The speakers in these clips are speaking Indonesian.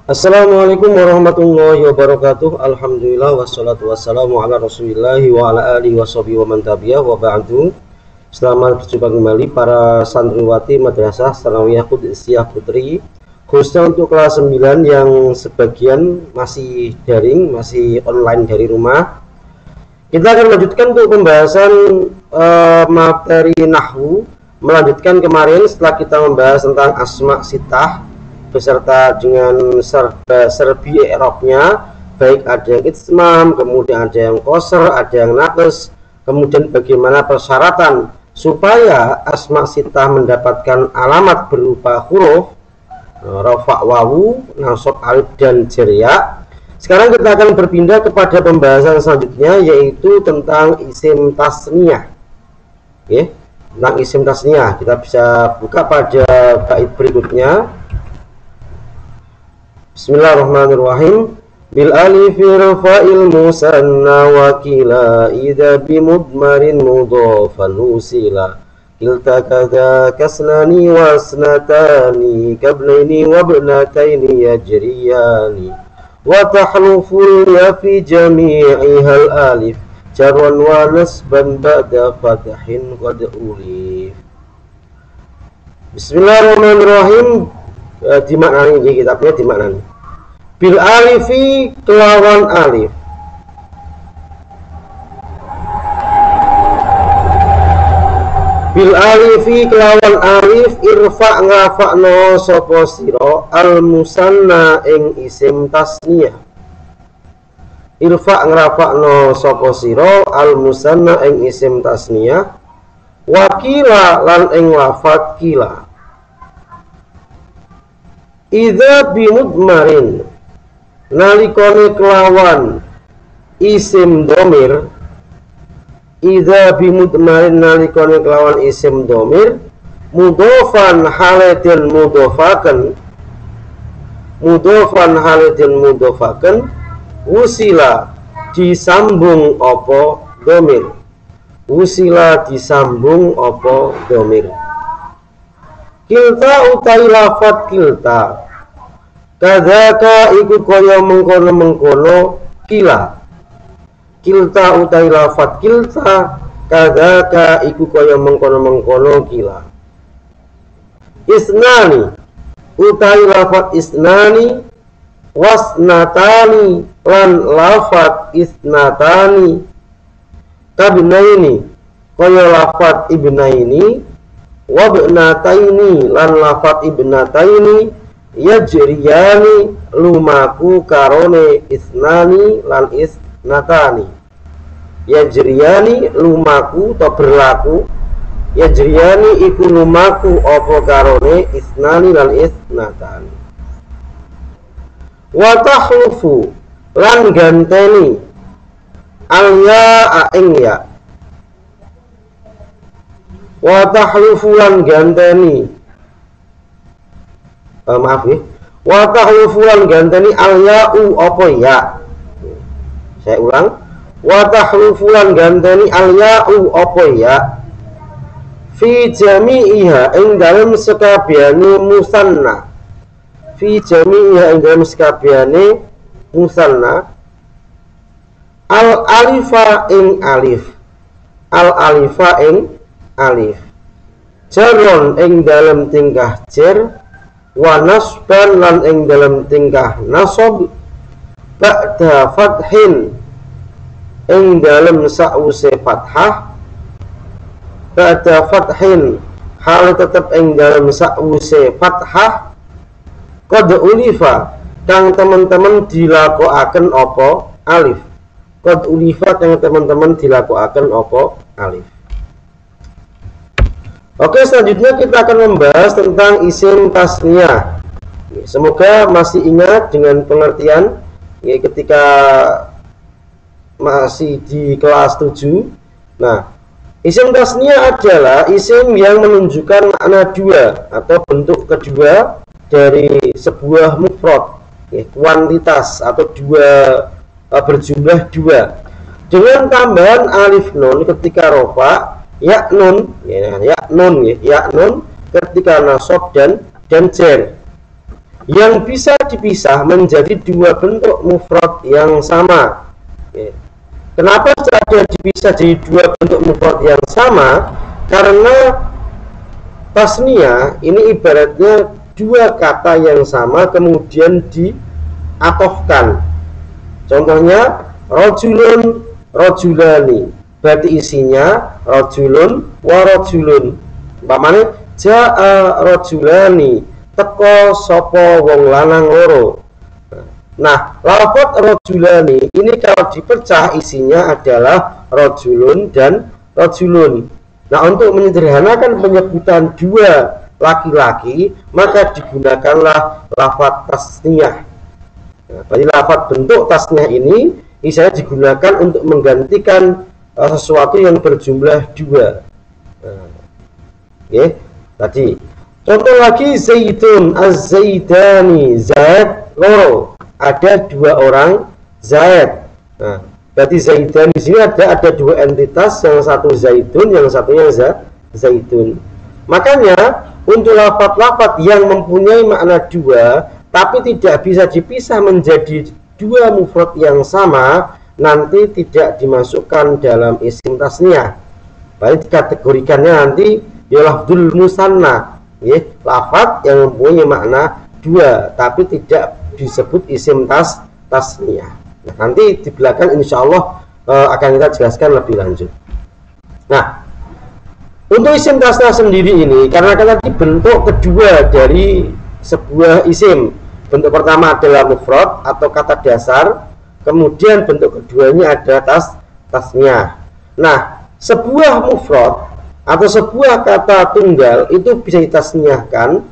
Assalamualaikum warahmatullahi wabarakatuh. Alhamdulillah wassalatu wassalamu ala Rasulillah wa ala alihi washabihi wa man tabi'ah wa ba'du. Selamat berjumpa kembali para santriwati Madrasah Tsanawiyah Qudsiyah Putri, khususnya untuk kelas 9 yang sebagian masih daring, masih online dari rumah. Kita akan melanjutkan untuk pembahasan materi nahwu, melanjutkan kemarin setelah kita membahas tentang asma sitah beserta dengan serbi i'rabnya, baik ada yang itsmam, kemudian ada yang qasr, ada yang naqs, kemudian bagaimana persyaratan supaya asma sitah mendapatkan alamat berupa huruf rafa' wawu, nasab alif dan jar ya. Sekarang kita akan berpindah kepada pembahasan selanjutnya, yaitu tentang isim tasniyah. Oke, tentang isim tasniyah kita bisa buka pada bait berikutnya. Bismillahirrahmanirrahim. Bil alif rafa'il musanna wa kila idza bi mudmarin mudhafan usila kilta kadza kasnani wasnatani qablaini wa ibnataini yajriyani wa tahruful ya fi jami'iha al alif jarwan wa nasban ba'da fathin qad ulif. Bismillahirrahmanirrahim. Dimaknani di kitabnya dimaknani bil alifi kelawan alif. Bil alifi kelawan alif irfa ngafakno sapa sira al musanna ing isim tasniyah. Irfa ngrafakno sapa sira al musanna ing isim tasniyah wakila lan ing lafat kila. Idza bimudmarin nalikane kelawan isim domir. Idza bimudmarin nalikane kelawan isim domir mudhofan halatin mudhofaken, mudhofan halatin mudhofaken usila disambung apa domir, usila disambung apa domir. Kilta utai lafat kilta kadzaka iku kaya mengkono-mengkono kila. Kilta utai lafat kilta kadzaka iku kaya mengkono-mengkono kila. Isnani utai lafat isnani wasnatani lan lafat isnatani kabnaini kaya lafat ibnaini wabnataini lan lafat ibnataini yajriyani lumaku karone isnani lan isnatani. Yajriyani lumaku atau berlaku, yajriyani iku lumaku apa karone isnani lan isnatani. Wa tahlufu lan ganteni alya ing ya. Wa tahlufu lan ganteni maaf ya, wa tahlufu lan ganteni al ya'u apa ya. Saya ulang, wa tahlufu lan ganteni al ya'u apa ya fi jami'iha ing dalem sekabehane musanna, fi jami'iha ing dalem sekabehane musanna al alifa ing alif, al alifa ing alif jaron ing dalam tingkah jar wa nasban lan ing dalam tingkah nasab ba'da fathin ing dalam sa'use fathah, ba'da fathin hal tetap ing dalam sa'use fathah qad ulifa kang teman-teman dilakokaken apa alif, qad ulifa kang teman-teman dilakokaken apa alif. Oke, selanjutnya kita akan membahas tentang isim tasniyah. Semoga masih ingat dengan pengertian ya, ketika masih di kelas 7. Nah, isim tasniyah adalah isim yang menunjukkan makna dua atau bentuk kedua dari sebuah mufrad ya, kuantitas atau dua berjumlah dua dengan tambahan alif nun ketika rofa, ya nun ya nun ketika nasab dan jar. yang bisa dipisah menjadi dua bentuk mufrad yang sama. Kenapa ada dipisah jadi dua bentuk mufrad yang sama? Karena tasniyah ini ibaratnya dua kata yang sama kemudian diatofkan. Contohnya rajulun, rajulani, berarti isinya rajulun wa rajulun. Umpamane jaa rajulani, teko sapa wong lanang loro. Nah, lafaz rajulani ini kalau dipecah isinya adalah rajulun dan rajulun. Nah, untuk menyederhanakan penyebutan dua laki-laki, maka digunakanlah lafaz tasniyah. Nah, berarti lafaz bentuk tasniyah ini misalnya digunakan untuk menggantikan sesuatu yang berjumlah dua. Tadi contoh lagi Zaidun, Az-Zaidani, Zaid loro, ada dua orang Zaid. Nah, berarti Zaidan di sini ada dua entitas, yang satu Zaidun, yang satunya Zaidun. Makanya untuk lafaz-lafaz yang mempunyai makna dua tapi tidak bisa dipisah menjadi dua mufrad yang sama, nanti tidak dimasukkan dalam isim tasniyah. Baik, dikategorikannya nanti ya lafdzul musanna, lafaz yang mempunyai makna dua tapi tidak disebut isim tasniyah. Nah, nanti di belakang insya Allah akan kita jelaskan lebih lanjut. Nah, untuk isim tasniyah sendiri ini, karena tadi bentuk kedua dari sebuah isim, bentuk pertama adalah mufrad atau kata dasar, kemudian bentuk keduanya ada tasniyah. Nah, sebuah mufrad atau sebuah kata tunggal itu bisa ditasniyahkan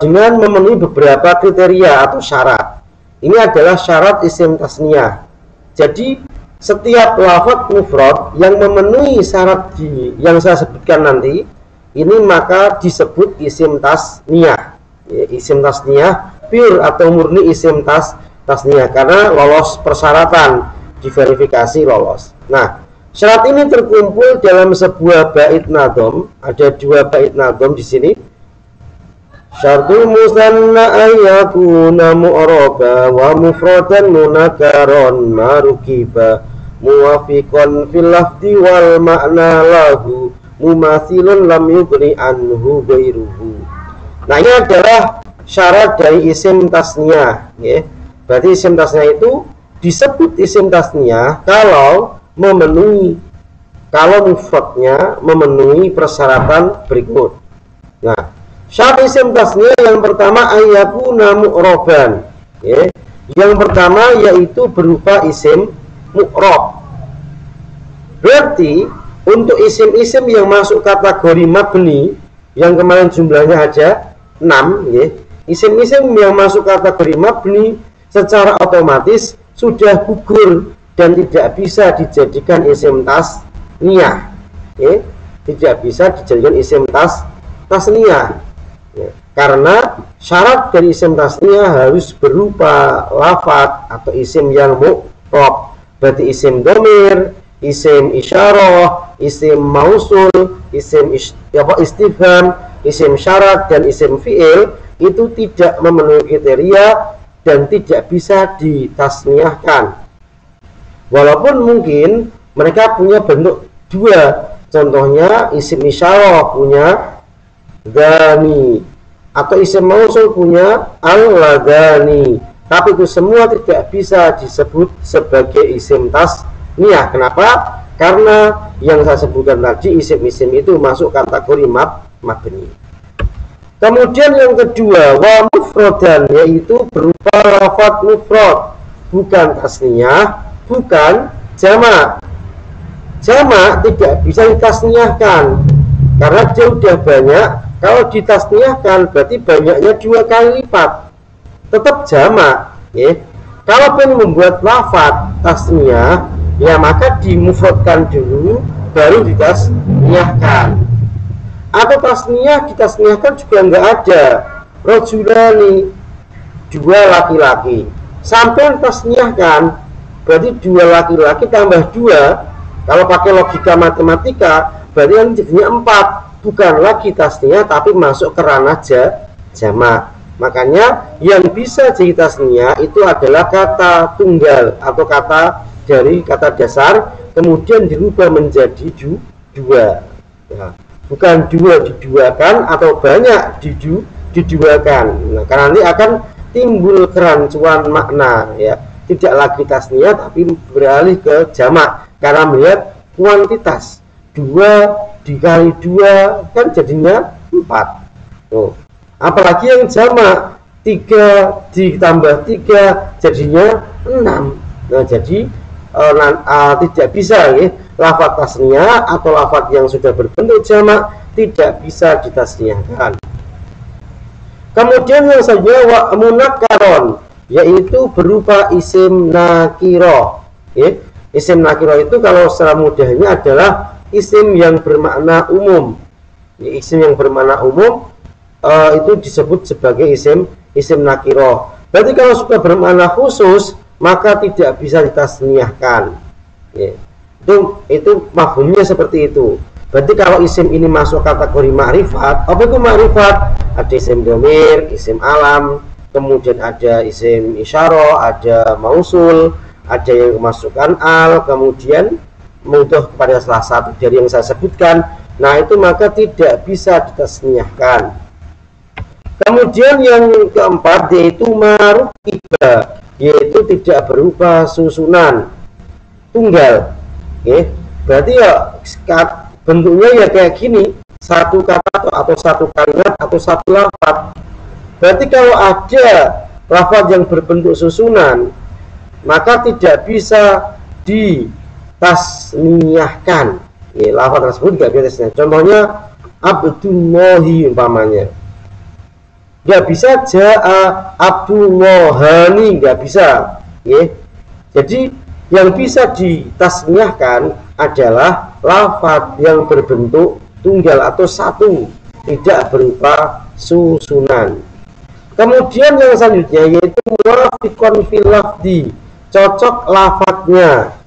dengan memenuhi beberapa kriteria atau syarat. Ini adalah syarat isim tasniyah. Jadi setiap lafaz mufrad yang memenuhi syarat yang saya sebutkan nanti ini maka disebut isim tasniyah. Isim tasniyah pure atau murni isim tasniyah karena lolos persyaratan, diverifikasi lolos. Nah, syarat ini terkumpul dalam sebuah bait nadom. Ada dua bait nadom di sini. Syartul musanna ayyakuna mu'raba wa mufradan munakaron marukiba muwafiqan fil lafzi wal ma'na lahu mumathilun lam yugni anhu ghairuhu. Nah, ini adalah syarat dari isim tasniyah, ya. Berarti isim tasniyah itu disebut isim tasniyah kalau mufradnya memenuhi persyaratan berikut. Nah, syarat isim tasniyah yang pertama ayyakuna mu'roban, ya. Yang pertama yaitu berupa isim mu'rob. Berarti untuk isim-isim yang masuk kategori mabni yang kemarin jumlahnya ada 6, ya. Isim-isim yang masuk kategori mabni secara otomatis sudah gugur dan tidak bisa dijadikan isim tasniyah, ya. Tidak bisa dijadikan isim tasniyah. Ya, karena syarat dari isim tasniyah harus berupa lafaz atau isim yang mu'rob. Berarti isim domir, isim isyarah, isim mausul, isim istifham, isim syarat dan isim fi'il itu tidak memenuhi kriteria dan tidak bisa ditasniyahkan. Walaupun mungkin mereka punya bentuk dua. Contohnya isim isyarah punya dani atau isim mausul punya al-ladani, tapi itu semua tidak bisa disebut sebagai isim tasniyah. Kenapa? Karena yang saya sebutkan tadi isim-isim itu masuk kategori mabni. Kemudian yang kedua wa mufradan, yaitu berupa lafaz mufrad, bukan tasniyah, bukan jamak. Jamak tidak bisa ditasniyahkan karena dia sudah banyak. Kalau ditasniyahkan berarti banyaknya 2 kali lipat, tetap jamak, ya. Kalau ingin membuat lafaz tasniyah, ya maka dimufradkan dulu baru ditasniyahkan. Atau tasniyah ditasniyahkan juga enggak ada. Rajulani, 2 laki-laki. Sampai tasniyahkan berarti 2 laki-laki tambah 2. Kalau pakai logika matematika berarti yang jadinya 4. Bukan lagi tasniyah tapi masuk ke ranah jamak. Makanya yang bisa jadi tasniyah itu adalah kata tunggal atau kata dari kata dasar kemudian dirubah menjadi dua. Ya, bukan dua diduakan atau banyak diduakan. Nah, karena nanti akan timbul kerancuan makna, ya, tidak lagi tasniyah tapi beralih ke jamak karena melihat kuantitas. 2 dikali 2 kan jadinya 4. Tuh. Apalagi yang jamak 3 ditambah 3 jadinya 6. Nah, jadi tidak bisa, ya, lafaz tasniyah atau lafaz yang sudah berbentuk jamak tidak bisa ditasniyahkan. Kemudian yang selanjutnya wa munakkaron, yaitu berupa isim nakiro. Ya, isim nakiro itu kalau secara mudahnya adalah isim yang bermakna umum. Ya, isim yang bermakna umum itu disebut sebagai isim nakiro. Berarti kalau sudah bermakna khusus maka tidak bisa ditasniyahkan. Ya, itu mafhumnya seperti itu. Berarti kalau isim ini masuk kategori ma'rifat, apa itu ma'rifat? Ada isim dhamir, isim alam, kemudian ada isim isyarah, ada mausul, ada yang memasukkan al, kemudian mudhof kepada salah satu dari yang saya sebutkan. Nah, itu maka tidak bisa ditasniyahkan. Kemudian yang keempat yaitu marukiba, yaitu tidak berupa susunan tunggal. Oke, berarti ya bentuknya ya kayak gini, satu kata atau satu kalimat atau satu lafaz. Berarti kalau ada lafaz yang berbentuk susunan maka tidak bisa ditasniyahkan. Ya, lafaz tersebut tidak bisa ditasniyahkan. Contohnya Abdullahi umpamanya, nggak bisa ja'a Abdullahani, nggak bisa. Ya. Jadi yang bisa ditasniyahkan adalah lafaz yang berbentuk tunggal atau satu, tidak berupa susunan. Kemudian yang selanjutnya yaitu muwafiqun fil lafzi, cocok lafadznya.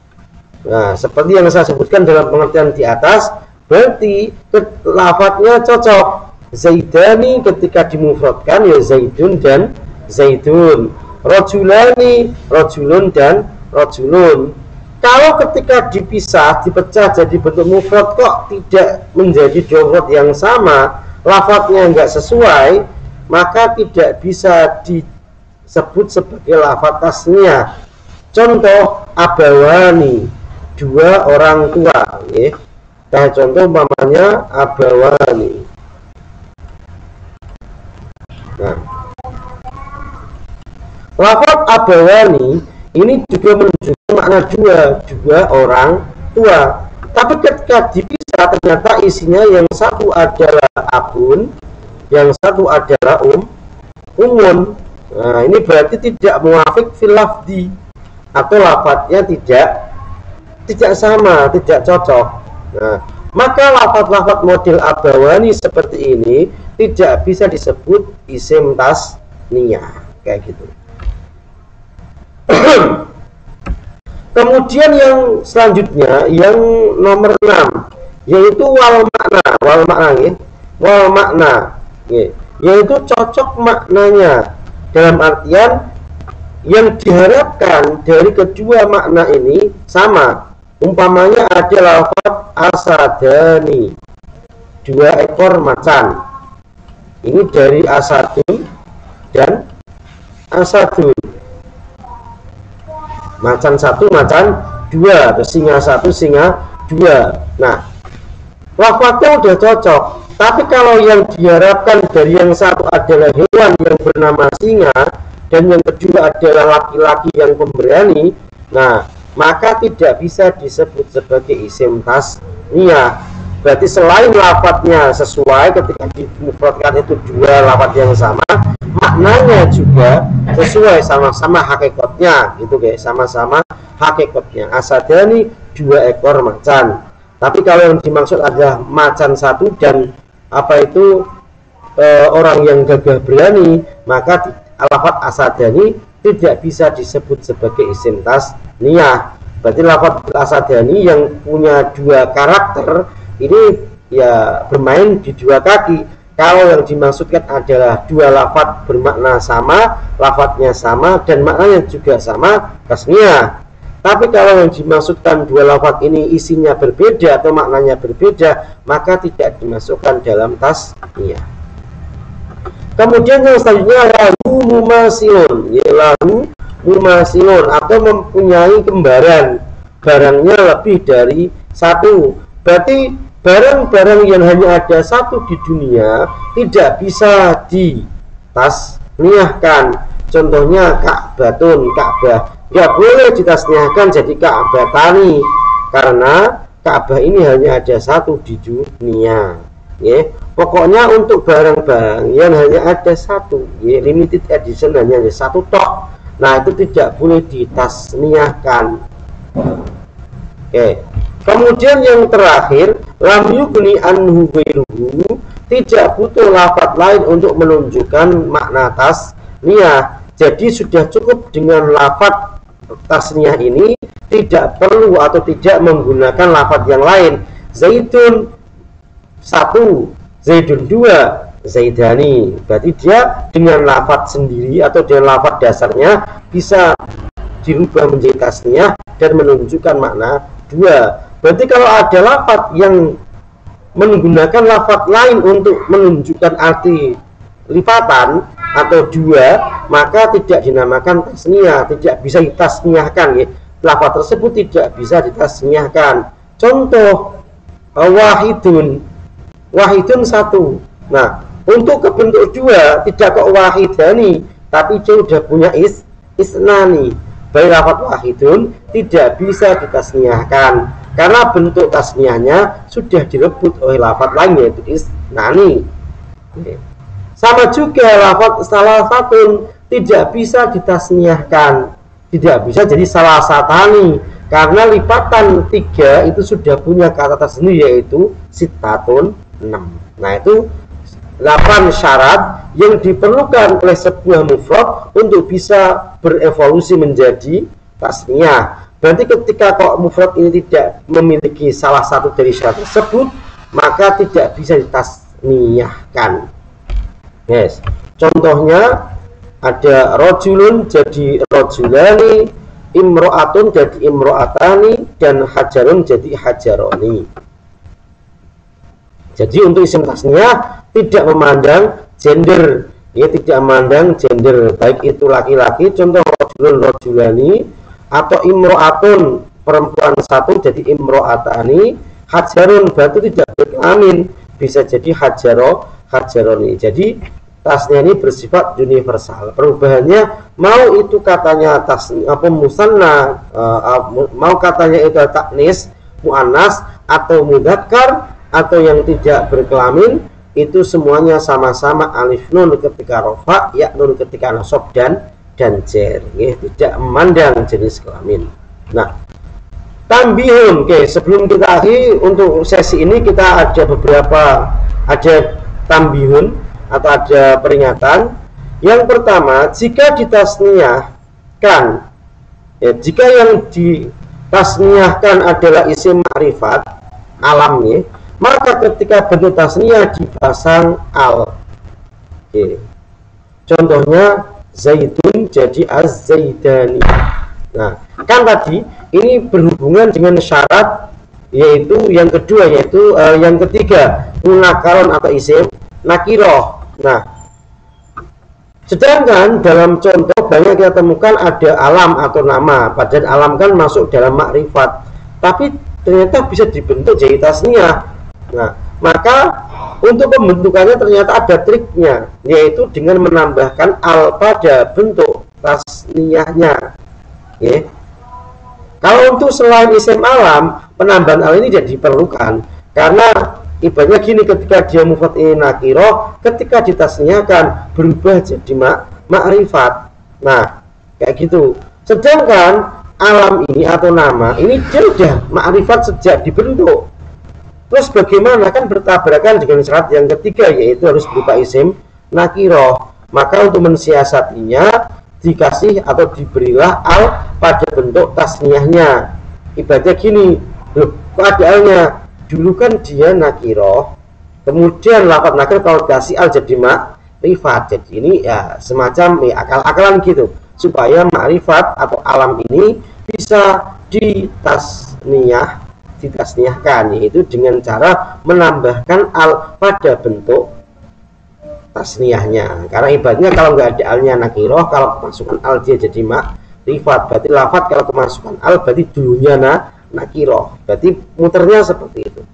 Nah, seperti yang saya sebutkan dalam pengertian di atas, berarti lafadznya cocok. Zaidani ketika dimufradkan ya zaidun dan zaidun, rajulani rajulun dan rajulun. Kalau ketika dipisah, dipecah jadi bentuk mufrad kok tidak menjadi dua yang sama, lafadznya enggak sesuai, maka tidak bisa disebut sebagai lafaz tasniyah. Contoh abawani, dua orang tua, ya. Nah, contoh umpamanya abawani. Nah, lafaz abawani ini juga menunjukkan makna dua orang tua. Tapi ketika dipisah ternyata isinya yang satu adalah abun, yang satu adalah umun. Nah, ini berarti tidak muwafiq fil lafzi atau lafadznya tidak sama, tidak cocok. Nah, maka lafaz-lafaz model abawani seperti ini tidak bisa disebut isim tasniyah kayak gitu. Kemudian yang selanjutnya yang nomor 6 yaitu wal makna, yaitu cocok maknanya, dalam artian yang diharapkan dari kedua makna ini sama. Umpamanya ada lafaz asadani, 2 ekor macan. Ini dari asadun dan asadun. Macan satu, macan dua, atau singa satu, singa dua. Nah, lafaznya udah cocok. Tapi kalau yang diharapkan dari yang satu adalah hewan yang bernama singa dan yang kedua adalah laki-laki yang pemberani, nah maka tidak bisa disebut sebagai isim tasniyah. Berarti selain lafadznya sesuai ketika dimufradkan itu dua lafadz yang sama, maknanya juga sesuai, sama-sama hakikatnya gitu guys, sama-sama hakikatnya. Asadani, 2 ekor macan. Tapi kalau yang dimaksud adalah macan satu dan orang yang gagah berani, maka lafadz asadani tidak bisa disebut sebagai isim tasniyah. Berarti lafadz asadani yang punya 2 karakter ini ya bermain di 2 kaki. kalau yang dimaksudkan adalah dua lafadz bermakna sama, lafadznya sama dan maknanya juga sama, tasniyah. Tapi kalau yang dimaksudkan dua lafadz ini isinya berbeda atau maknanya berbeda, maka tidak dimasukkan dalam tasniyah. Kemudian yang selanjutnya lahu mumasilun, lahu mumasilun atau mempunyai kembaran, barangnya lebih dari satu. Berarti barang-barang yang hanya ada satu di dunia tidak bisa ditasniyahkan. Contohnya Ka'batun, Ka'bah, nggak boleh ditasniyahkan jadi Ka'batani, karena Ka'bah ini hanya ada satu di dunia. Pokoknya untuk barang-barang yang hanya ada satu, limited edition, hanya ada satu tok, nah itu tidak boleh ditasniyahkan. Kemudian yang terakhir, lam yughni anhu ghairuhu, tidak butuh lafadz lain untuk menunjukkan makna tasniyah. Jadi sudah cukup dengan lafadz tasniyah ini, tidak perlu atau tidak menggunakan lafadz yang lain. Zaidun satu, Zaidun dua, Zaidani. Berarti dia dengan lafadz sendiri atau dengan lafadz dasarnya bisa dirubah menjadi tasniyah dan menunjukkan makna dua. Berarti kalau ada lafadz yang menggunakan lafadz lain untuk menunjukkan arti lipatan atau dua, maka tidak dinamakan tasniyah, tidak bisa ditasniyahkan. Lafadz tersebut tidak bisa ditasniyahkan. Contoh wahidun, wahidun satu. Nah, untuk ke bentuk dua tidak kok wahidani, tapi dia sudah punya isnani. Baik lafadz wahidun tidak bisa ditasniyahkan karena bentuk tasniyahnya sudah direbut oleh lafadz lain, yaitu isnani. Sama juga lafadz salasatun tidak bisa ditasniyahkan, tidak bisa jadi salasatani, karena lipatan tiga itu sudah punya kata tersendiri, yaitu sitatun, 6. Nah, itu 8 syarat yang diperlukan oleh sebuah mufrad untuk bisa berevolusi menjadi tasniyah. Berarti ketika kok mufrad ini tidak memiliki salah satu dari syarat tersebut, maka tidak bisa ditasniyahkan. Contohnya ada rojulun jadi rojulani, imro'atun jadi imro'atani, dan hajarun jadi hajaroni. Jadi untuk isim tasniyah tidak memandang gender, tidak memandang gender, baik itu laki-laki, contoh rojulun rojulani, atau imro'atun perempuan satu jadi imro'atani, hajarun batu tidak berkelamin bisa jadi hajaroni. Jadi tasnya ini bersifat universal. Perubahannya mau itu katanya musanna, mau katanya itu taknis, muannas atau mudzakkar atau yang tidak berkelamin, itu semuanya sama-sama alif nun ketika rofa, ya nun ketika nasab dan jer, tidak memandang jenis kelamin. Nah, tambihun, sebelum kita akhiri untuk sesi ini kita ada beberapa tambihun atau ada peringatan. Yang pertama, jika ditasniyahkan, jika yang ditasniyahkan adalah isim ma'rifat alam, maka ketika bentuk tasniyah dipasang al. Contohnya Zaidun jadi az-Zaidani. Nah, kan tadi ini berhubungan dengan syarat, yaitu yang kedua, yaitu yang ketiga, munakaron atau isim nakiroh. Nah, sedangkan dalam contoh banyak kita temukan ada alam atau nama, padahal alam kan masuk dalam makrifat, tapi ternyata bisa dibentuk jadi tasniyah. Nah, maka untuk pembentukannya ternyata ada triknya, yaitu dengan menambahkan al pada bentuk tasniyahnya. Kalau untuk selain isim alam, penambahan al ini tidak diperlukan, karena ibaratnya gini, ketika dia mufrad ini nakiroh, ketika ditasniyahkan berubah jadi makrifat. Nah, kayak gitu. Sedangkan alam ini atau nama ini dia sudah makrifat sejak dibentuk. Terus bagaimana, kan bertabrakan dengan syarat yang ketiga, yaitu harus berupa isim nakiroh. Maka untuk mensiasatinya dikasih atau diberilah al pada bentuk tasniyahnya. Ibaratnya gini, loh, kok ada alnya? Dulu kan dia nakiroh, Kemudian lafadz nakir kalau dikasih al jadi makrifat. Jadi ini ya semacam ya, akal-akalan gitu supaya makrifat atau alam ini bisa ditasniyahkan, yaitu dengan cara menambahkan al pada bentuk tasniyahnya. Karena ibaratnya kalau nggak ada alnya nakiroh, kalau kemasukan al dia jadi makrifat. Berarti lafadz kalau kemasukan al berarti dulunya nakiroh. Berarti muternya seperti itu.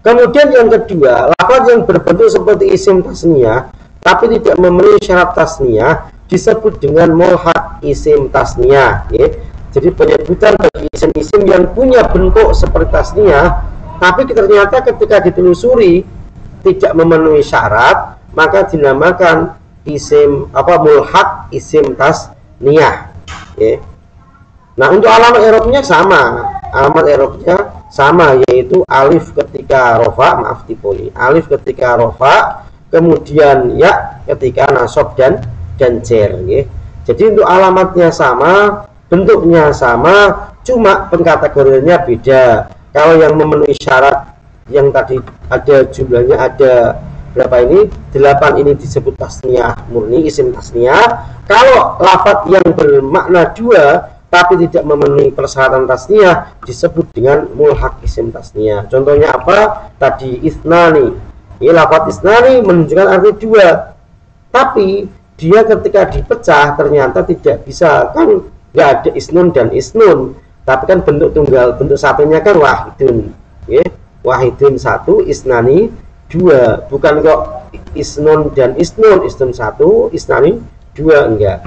Kemudian yang kedua, lafaz yang berbentuk seperti isim tasniyah tapi tidak memenuhi syarat tasniyah disebut dengan mulhaq isim tasniyah. Ya. Jadi penyebutan bagi isim-isim yang punya bentuk seperti tasniyah tapi ternyata ketika ditelusuri tidak memenuhi syarat, maka dinamakan isim mulhaq isim tasniyah. Ya. Nah, untuk alamat i'rabnya sama. Alamat i'rabnya sama, yaitu alif ketika rofa, maaf tipoli, alif ketika rofa, kemudian ya ketika nasab dan jer. Ya. Jadi untuk alamatnya sama, bentuknya sama, cuma pengkategoriannya beda. Kalau yang memenuhi syarat yang tadi ada jumlahnya ada berapa ini? 8 ini disebut tasniyah murni, isim tasniyah. Kalau lafadz yang bermakna dua tapi tidak memenuhi persyaratan tasniyah disebut dengan mulhaq isim tasniyah. Contohnya apa? Tadi isnani. Ini lafadz isnani menunjukkan arti dua. Tapi dia ketika dipecah ternyata tidak bisa, kan nggak ada isnun dan isnun. Tapi kan bentuk tunggal, bentuk satunya kan wahidun. Ya, wahidun satu, isnani dua. Bukan kok isnun dan isnun, isnun satu, isnani dua, enggak.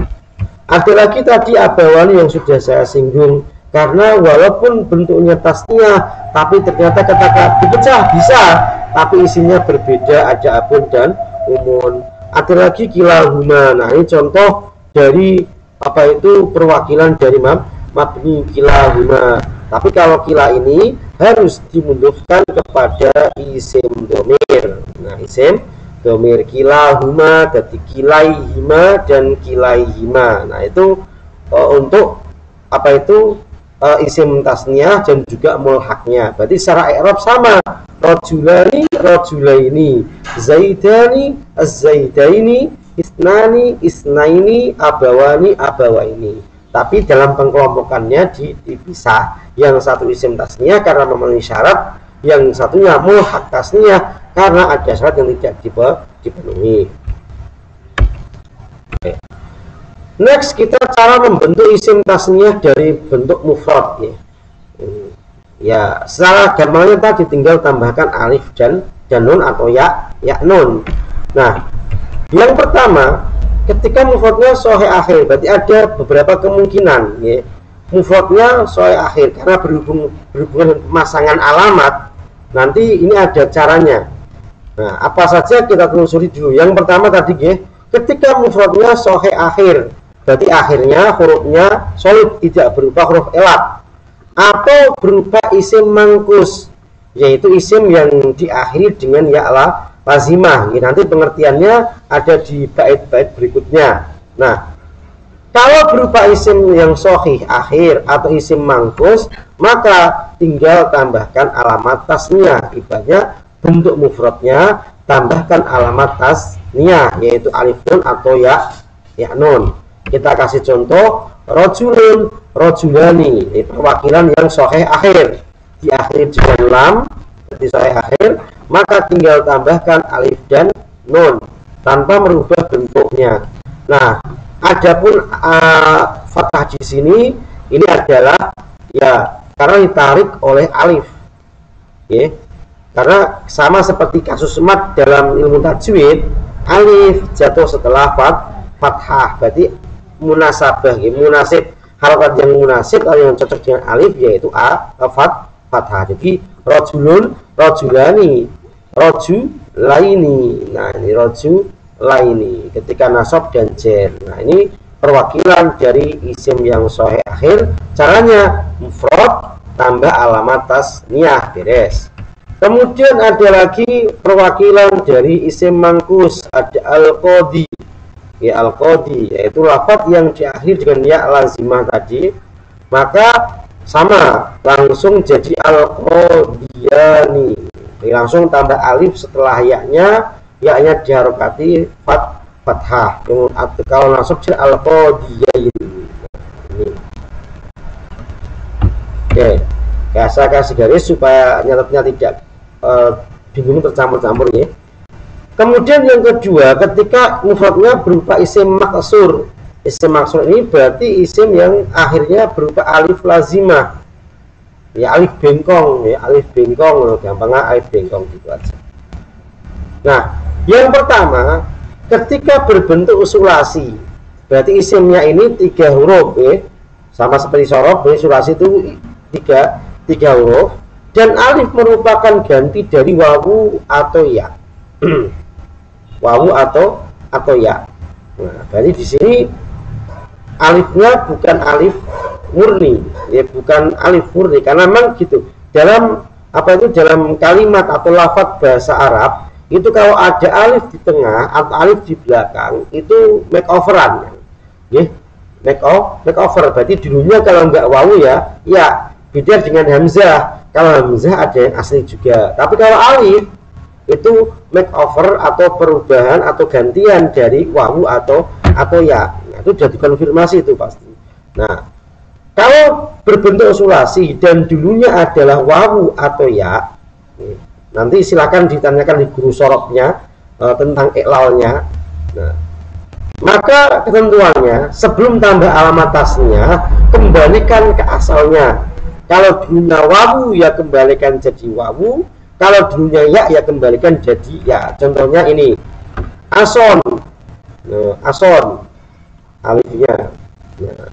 Ada lagi tadi abawani yang sudah saya singgung, karena walaupun bentuknya tasniyah tapi ternyata kata dipecah bisa, tapi isinya berbeda, ada abun dan umun. Ada lagi kilahuma. Nah, ini contoh dari perwakilan dari mabni kilahuma. Tapi kalau kila ini harus dimundufkan kepada isim domir. Nah, isim domir kilahuma, jadi kilaihima dan kilaihima. Nah, itu untuk isim tasniyah dan juga mulhaqnya. Berarti secara i'rab sama. Rajulani, rajulaini, zaidani, az-zaidaini, isnani, isnaini, abawani, abawaini. Tapi dalam pengkelompokannya dipisah. Yang satu isim tasniyah karena memenuhi syarat, yang satunya mulhaq tasniyah karena ada syarat yang tidak dipenuhi. Okay. Next, kita cara membentuk isim tasniyah dari bentuk mufrad. Ya, secara gampangnya tadi tinggal tambahkan alif dan nun atau ya nun. Nah, yang pertama, ketika mufradnya sahih akhir, berarti ada beberapa kemungkinan. Ya. Mufradnya sahih akhir karena berhubungan dengan pemasangan alamat. Nanti ini ada caranya. Nah, apa saja kita telusuri dulu. Yang pertama tadi, ketika mufradnya sahih akhir, berarti akhirnya hurufnya solid, tidak berupa huruf elat atau berupa isim mangkus, yaitu isim yang diakhiri dengan ya lazimah. Nanti pengertiannya ada di bait-bait berikutnya. Nah, kalau berupa isim yang sahih akhir atau isim mangkus, maka tinggal tambahkan alamat tasniyah. Ibaratnya bentuk mufradnya tambahkan alamat tasniyah, yaitu alif nun atau ya nun. Kita kasih contoh, rajulun, rajulani. Ini perwakilan yang sahih akhir, diakhiri dengan lam, jadi sahih akhir, maka tinggal tambahkan alif dan nun tanpa merubah bentuknya. Nah, adapun fathah di sini ini adalah ya karena ditarik oleh alif, ya. Karena sama seperti kasus mat dalam ilmu tajwid, alif jatuh setelah fathah, berarti munasabah, ya, munasib, harakat yang munasib atau yang cocok dengan alif yaitu fathah. Jadi rajulun, rajulani, rajulaini. Nah, ini rajulaini ketika nasab dan jer. Nah, ini perwakilan dari isim yang sahih akhir. Caranya mufrad tambah alamat tasniyah, beres. Kemudian ada lagi perwakilan dari isim mangkus, ada al-qadi. Ya, al-qadi yaitu lafadz yang diakhiri dengan ya lazimah tadi, maka sama langsung jadi al-qadiyani. Jadi langsung tambah alif setelah yaknya diharokati fathah. Kalau nasab al-qadiyain. Ini. Oke, saya kasih garis supaya nyatetnya tidak bingung tercampur-campur ya. Kemudian yang kedua, ketika mufradnya berupa isim maksur. Isim maksur ini berarti isim yang akhirnya berupa alif lazimah. Ya alif bengkong, gampangnya alif bengkong gitu aja. Nah, yang pertama, ketika berbentuk usulasi, berarti isimnya ini 3 huruf ya. Sama seperti sorof, usulasi itu 3 huruf, dan alif merupakan ganti dari wawu atau ya. Wawu atau ya. Nah, berarti di sini alifnya bukan alif murni, ya bukan alif murni, karena memang gitu. Dalam dalam kalimat atau lafaz bahasa Arab itu kalau ada alif di tengah atau alif di belakang itu makeoveran, ya. Makeover berarti dulunya kalau nggak wawu ya beda dengan hamzah. Kalau hamzah ada yang asli juga, tapi kalau alif itu makeover atau perubahan atau gantian dari wawu atau ya. Nah, itu sudah dikonfirmasi itu pasti. Nah, kalau berbentuk usulasi dan dulunya adalah wawu atau ya, nanti silakan ditanyakan di guru sorofnya tentang iklalnya. Nah, maka ketentuannya sebelum tambah alamat tasnya kembalikan ke asalnya. Kalau dulunya wawu ya kembalikan jadi wawu, kalau dulunya ya kembalikan jadi ya. Contohnya ini ason, ason alifnya. Nah,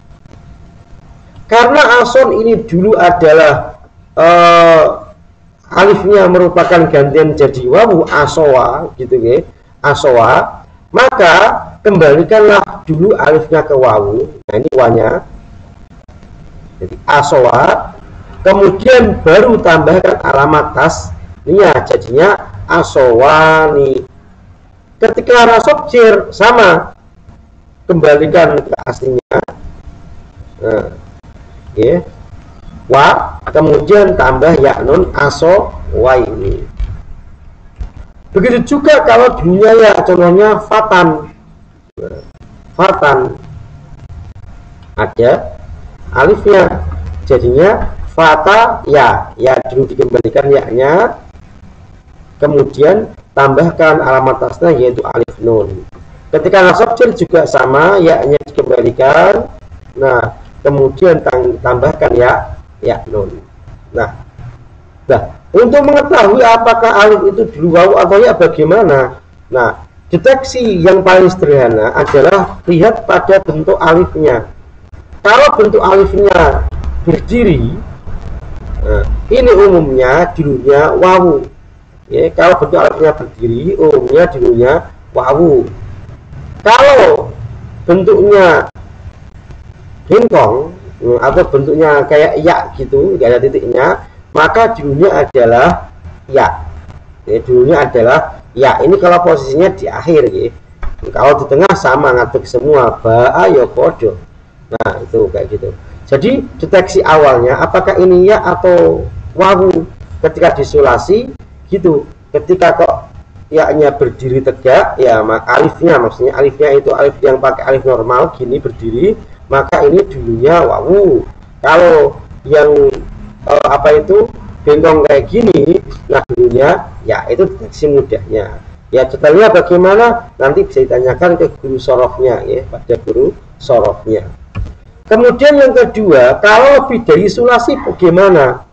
karena ason ini dulu adalah alifnya merupakan gantian jadi wawu, asowa gitu ya, asowa, maka kembalikanlah dulu alifnya ke wawu. Nah, ini wanya, jadi asowa, kemudian baru tambahkan alamat tasnya, jadinya asowani. Ketika nasab jar sama, kembalikan ke aslinya. Nah, ya, wa, kemudian tambah ya nun aso wa ini. Begitu juga kalau dulunya ya, contohnya fatan. Fatan ada alifnya, jadinya fata ya dulu dikembalikan ya-nya, kemudian tambahkan alamat tasnya yaitu alif nun. Ketika nasab jar juga sama, ya-nya dikembalikan, nah kemudian tambahkan ya nun. Nah, untuk mengetahui apakah alif itu dulu wawu atau ya bagaimana? Nah, deteksi yang paling sederhana adalah lihat pada bentuk alifnya. Kalau bentuk alifnya berdiri, nah, ini umumnya dulunya wawu. Ya, kalau bentuk alifnya berdiri, umumnya dulunya wawu. Kalau bentuknya bengkong atau bentuknya kayak ya gitu, nggak ada titiknya, maka dulunya adalah ya. Dulunya adalah ya. Ini kalau posisinya di akhir ya. Kalau di tengah sama ngaduk semua, ba'a ya podo. Nah, itu kayak gitu. Jadi deteksi awalnya apakah ini ya atau wawu ketika disulasi gitu. Ketika kok ya-nya berdiri tegak, ya alifnya, maksudnya alifnya itu alif yang pakai alif normal gini berdiri, maka ini dulunya wawu. Kalau yang bengkong kayak gini, nah dulunya ya, itu deteksi mudahnya. Ya, detailnya bagaimana nanti bisa ditanyakan ke guru sorofnya ya, pada guru sorofnya. Kemudian yang kedua, kalau lebih dari sulasi bagaimana?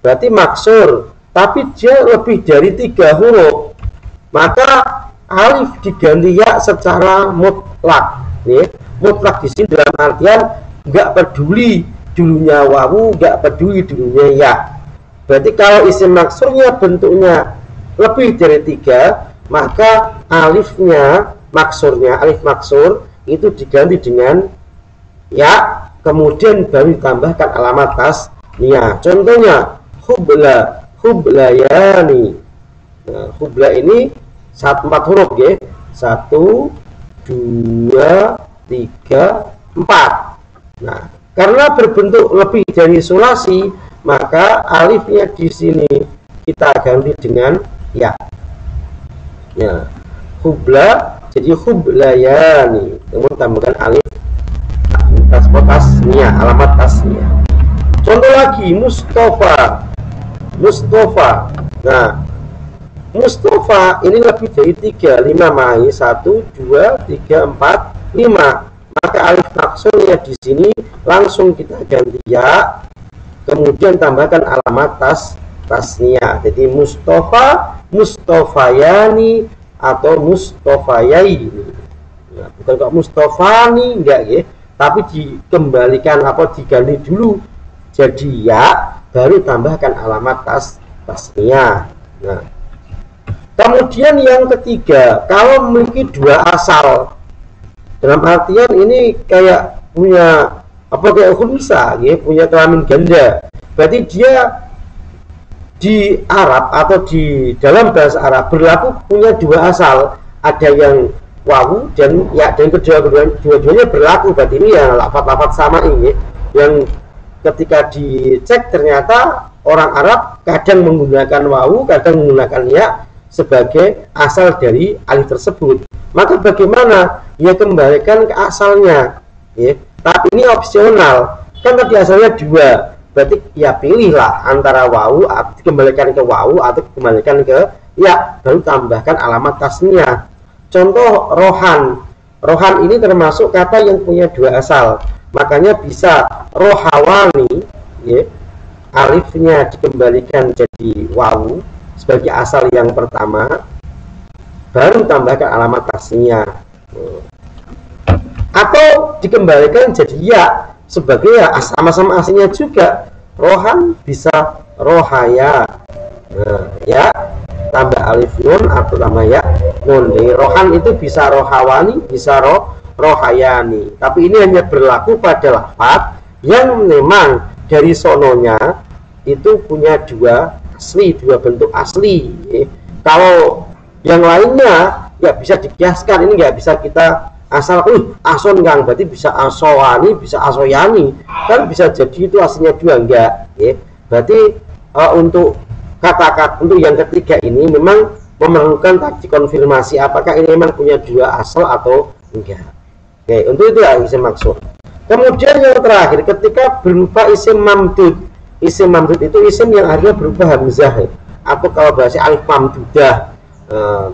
Berarti maksur, tapi dia lebih dari 3 huruf, maka alif diganti ya secara mutlak. Ya. Mutlak di sini dalam artian nggak peduli dulunya wawu, nggak peduli dulunya ya. Berarti kalau isim maksurnya bentuknya lebih dari 3, maka alifnya maksurnya, alif maksur itu diganti dengan ya, kemudian baru ditambahkan alamat tasnya. Contohnya hublayani. Nah, hubla ini 4 huruf ya. 1, 2, 3, 4. Nah, karena berbentuk lebih dari sulasi, maka alifnya di sini kita ganti dengan ya. Ya, hubla jadi hublayani, kemudian tambahkan alif tasnia, alamat tasnia. Contoh lagi Mustafa. Mustafa. Nah, Mustafa ini lebih dari 3, 5 mai 1, 2, 3, 4, 5. Maka alif maksurnya di sini langsung kita ganti ya, kemudian tambahkan alamat tasnia. Jadi Mustafa, Mustafayani atau Mustafayaini. Nah, bukan kok Mustafani enggak ya, tapi dikembalikan apa diganti dulu jadi ya, baru tambahkan alamat tasnia. Nah, kemudian yang ketiga, kalau memiliki 2 asal, dalam artian ini kayak punya apa kayak khunsa ya, punya kelamin ganda, berarti dia di Arab atau di dalam bahasa Arab berlaku punya 2 asal, ada yang wawu dan ya, dan kedua-duanya berlaku. Berarti ini ya lafaz-lafaz sama ini yang ketika dicek ternyata orang Arab kadang menggunakan wawu, kadang menggunakan ya sebagai asal dari alif tersebut. Maka bagaimana? Ya kembalikan ke asalnya ya. Tapi ini opsional, kan tadi asalnya 2, berarti ya pilihlah antara wawu atau dikembalikan ke wawu atau dikembalikan ke ya, baru tambahkan alamat tasnia. Contoh rohan. Rohan ini termasuk kata yang punya 2 asal, makanya bisa rohawani ya, alifnya dikembalikan jadi wawu sebagai asal yang pertama, baru tambahkan alamat tasnia. Atau dikembalikan jadi ya sebagai ya sama-sama aslinya juga. Rohan bisa rohaya. Nah, ya tambah alif nun atau tambah ya nun. Jadi, rohan itu bisa rohawani, bisa rohayani. Tapi ini hanya berlaku pada lafaz yang memang dari sononya itu punya 2 asli, 2 bentuk asli. Kalau yang lainnya ya bisa dikiaskan, ini nggak bisa kita asal ason kang, berarti bisa asowani, bisa asoyani, kan bisa jadi itu aslinya 2, enggak ya. Berarti untuk kata-kata untuk yang ketiga ini memang memerlukan tadi konfirmasi apakah ini memang punya 2 asal atau enggak. Oke, untuk itu ya isim maksud. Kemudian yang terakhir, ketika berupa isim mamdud. Isim mamdud itu isim yang akhirnya berupa hamzah ya, atau kalau bahasa alif mamdudah.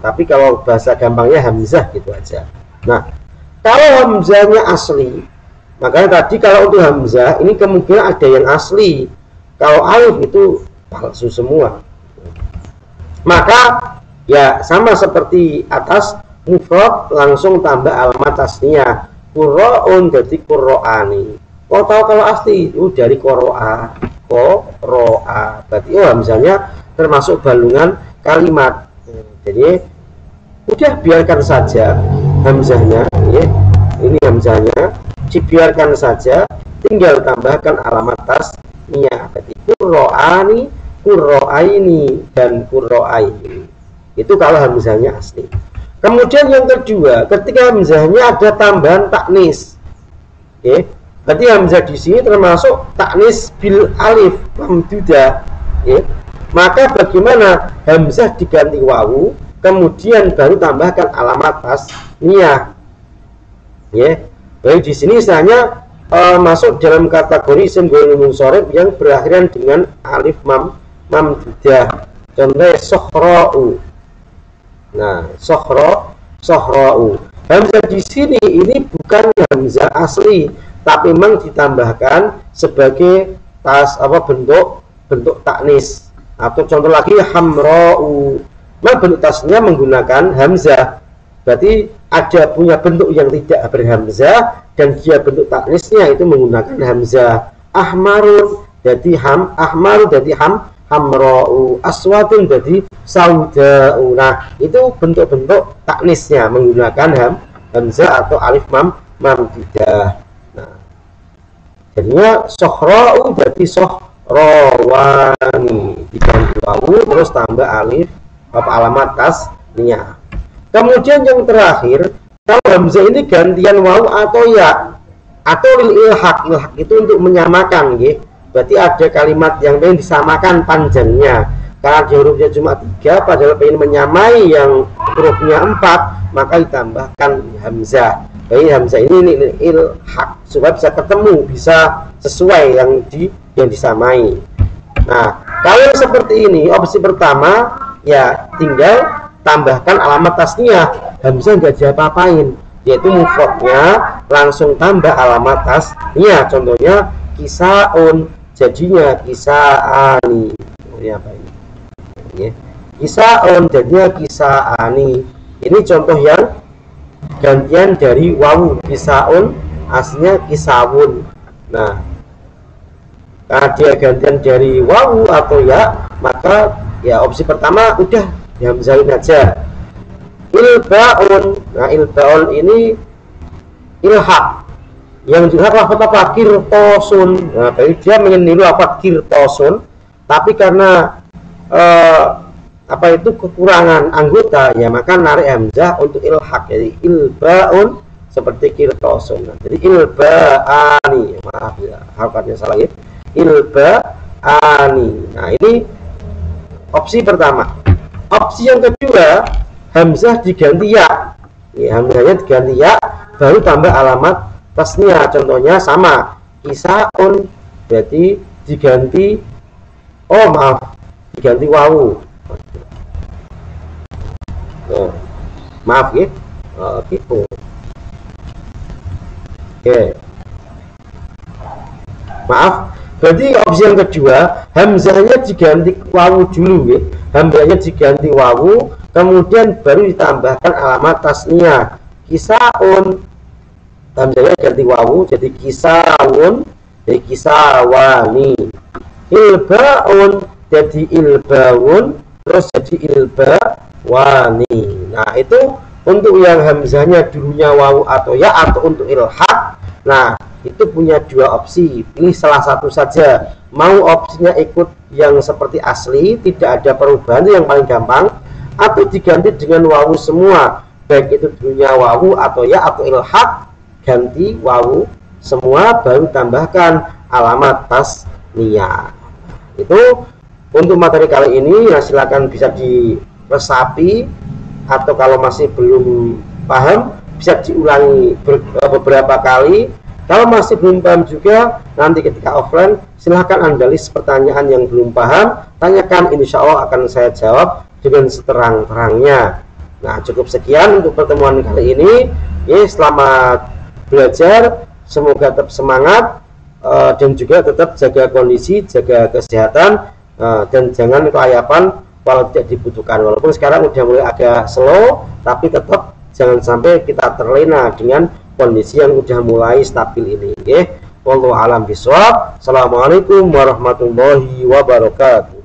Tapi kalau bahasa gampangnya hamzah gitu aja. Nah, kalau hamzahnya asli, makanya tadi kalau untuk hamzah ini kemungkinan ada yang asli. Kalau alif itu palsu semua. Maka ya sama seperti atas, mufrad langsung tambah alamat tasnia. Qurra'un jadi qurra'ani. Kau tahu kalau asli itu dari qoro'a, qoro'a. Berarti hamzahnya termasuk balungan kalimat. Jadi udah biarkan saja hamzahnya ya. Ini hamzahnya dibiarkan saja, tinggal tambahkan alamat tasnia. Berarti qurra'ani, qurra'aini dan qurra'aini. Itu kalau hamzahnya asli. Kemudian yang kedua, ketika hamzahnya ada tambahan taknis. Oke, berarti hamzah di sini termasuk taknis bil alif mamdudah. Oke. Maka bagaimana? Hamzah diganti wawu, kemudian baru tambahkan alamat tasnia. Ya, baik di sini misalnya masuk dalam kategori isim ghairul munsharif yang berakhiran dengan alif mamdudah. Contohnya sohra'u. Nah, sohra'u. Hamzah di sini ini bukan hamzah asli, tapi memang ditambahkan sebagai bentuk taknis. Atau contoh lagi hamra'u. Nah, bentuk tasnya menggunakan hamzah. Berarti ada punya bentuk yang tidak berhamzah dan dia bentuk taknisnya itu menggunakan hamzah. Ahmarun jadi ahmaru jadi hamra'u, aswadun jadi sauda'u. Nah, itu bentuk-bentuk taknisnya menggunakan hamzah atau alif mamdudah. Nah, jadinya sohra'u jadi rawani, diganti wawu terus tambah alif alamat tasnya. Kemudian yang terakhir, kalau hamzah ini gantian wawu atau ya atau lil ilhaq itu untuk menyamakan ya. Berarti ada kalimat yang pengen disamakan panjangnya. Karena dia hurufnya cuma 3, padahal ingin menyamai yang hurufnya 4, maka ditambahkan hamzah. Jadi hamzah ini ilhaq supaya bisa ketemu, bisa sesuai yang disamai. Nah, kalau seperti ini opsi pertama ya tinggal tambahkan alamat tasniyah, hamzah nggak diapa-apain, yaitu mufradnya langsung tambah alamat tasniyah. Contohnya kisaun, jadinya kisaani. Ini apa ini? Kisaun jadinya kisaani. Ini contoh yang gantian dari wawu. Kisaun aslinya kisawun. Nah, karena dia gantian dari wawu atau ya, maka ya opsi pertama udah dihamzahin aja. Ilbaun. Nah, ilbaun ini ilhaq. Yang juga lafaz apa? Kirtosun. Nah, jadi dia meniru lafaz kirtosun, tapi karena kekurangan anggota, ya maka narik hamzah untuk ilhaq. Jadi ilbaun seperti kirtosun. Nah, jadi ilbaani, maaf ya harokatnya salah ya, ilbaani. Nah, ini opsi pertama. Opsi yang kedua, hamzah diganti ya. Hamzahnya diganti ya, baru tambah alamat tasniyah. Contohnya sama, kisaun, berarti diganti diganti wawu. Maaf ya, gitu. Oke, maaf. Berarti opsi yang kedua, hamzahnya diganti wawu dulu ya. Hamzahnya diganti wawu, kemudian baru ditambahkan alamat tasniyah. Kisaun, hamzahnya ganti wawu jadi kisawun, jadi kisawani. Ilbaun jadi ilbawun, terus jadi ilbawani. Nah, itu untuk yang hamzahnya dulunya wawu atau ya, atau untuk ilhaq. Nah, itu punya dua opsi, pilih salah satu saja. Mau opsinya ikut yang seperti asli, tidak ada perubahan, itu yang paling gampang, atau diganti dengan wawu semua, baik itu dulunya wawu atau ya atau ilhaq, ganti wawu semua baru tambahkan alamat tasniyah. Itu untuk materi kali ini. Nah, silakan bisa diresapi, atau kalau masih belum paham bisa diulangi beberapa kali. Kalau masih belum paham juga, nanti ketika offline silahkan Anda list pertanyaan yang belum paham, tanyakan, insya Allah akan saya jawab dengan seterang-terangnya. Nah, cukup sekian untuk pertemuan kali ini. Selamat belajar, semoga tetap semangat, dan juga tetap jaga kondisi, jaga kesehatan, dan jangan kelayapan kalau tidak dibutuhkan. Walaupun sekarang udah mulai agak slow, tapi tetap jangan sampai kita terlena dengan kondisi yang udah mulai stabil ini. Wallahu a'lam bishawab. Assalamualaikum warahmatullahi wabarakatuh.